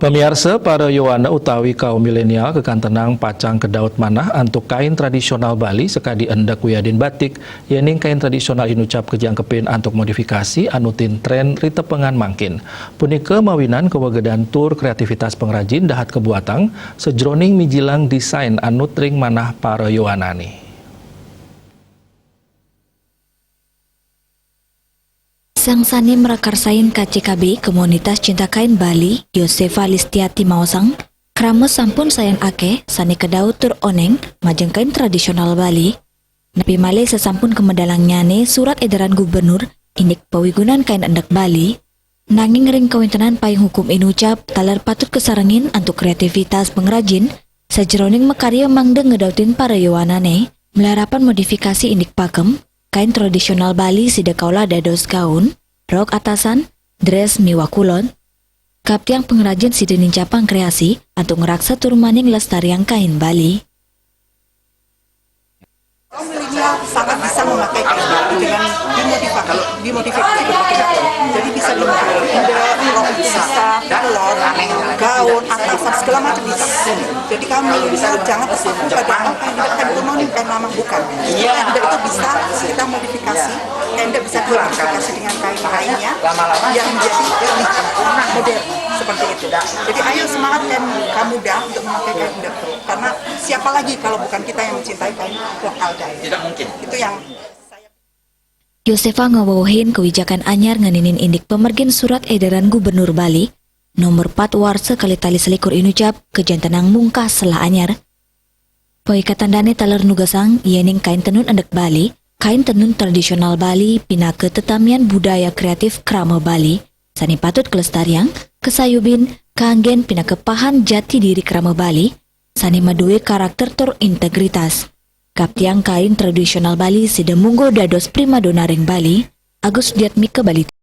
Pemirsa, para Yowana utawi kaum milenial kekantenang pacang kedaut manah antuk kain tradisional Bali sekadi endak kuyadin batik, yening kain tradisional inucap kejangkepin antuk modifikasi anutin tren ritepengan mangkin. Punika mawinan kewegedan tur kreativitas pengrajin dahat kebuatang sejroning mijilang desain anut ring manah para Yowanani. Sang sani merakarsain KCKB Komunitas Cinta Kain Bali, Yosefa Listiati Mausang, kramo sampun sayan ake, sani kedaut tur oneng, majeng kain tradisional Bali. Napi male sesampun kemedalang nyane surat edaran gubernur, indik pawigunan kain endak Bali, nanging ring kawintenan payung hukum inucap, talar patut kesarengin antuk kreativitas pengrajin, sejeroning mekarya mangde ngedautin para Yowanane, melarapan modifikasi indik pakem, kain tradisional Bali sida kaula dados gaun, rok atasan, dress miwa kulon. Kaptiang pengrajin sida nincapang kreasi untuk ngeraksa turmaning lestariang kain Bali. Kaum milenial sangat bisa memakai kain Bali dengan dimodifikasi berbagai macam. Jadi bisa dimodifikasi rok bisa, kulon, gaun, atasan segala macam bisa. Jadi kaum milenial jangan terpaku pada kain kunonim, kain lama bukan. Kain itu bisa kita modifikasi, kain bisa dimodifikasi dengan kain lainnya yang menjadi lebih modern seperti itu. Jadi ayo semangat kaum muda untuk memakai kain muda, karena siapa lagi kalau bukan kita yang mencintai kain lokal. Tidak mungkin. Itu yang Yosefa ngawawahin kebijakan anyar ngeninin indik pemergin surat edaran Gubernur Bali nomor 4 warse kali tali selikur inucap kejantenang mungkas selah anyar. Poikatan dane taler nugasang yening kain tenun endek Bali, kain tenun tradisional Bali pinake tetamian budaya kreatif krama Bali, sani patut kelestariang, kesayubin, kanggen pinake pahan jati diri krama Bali, sani maduwe karakter tur integritas. Kaptiang kain tradisional Bali sida munggo dados primadona ring Bali, Agus Diatmika Bali.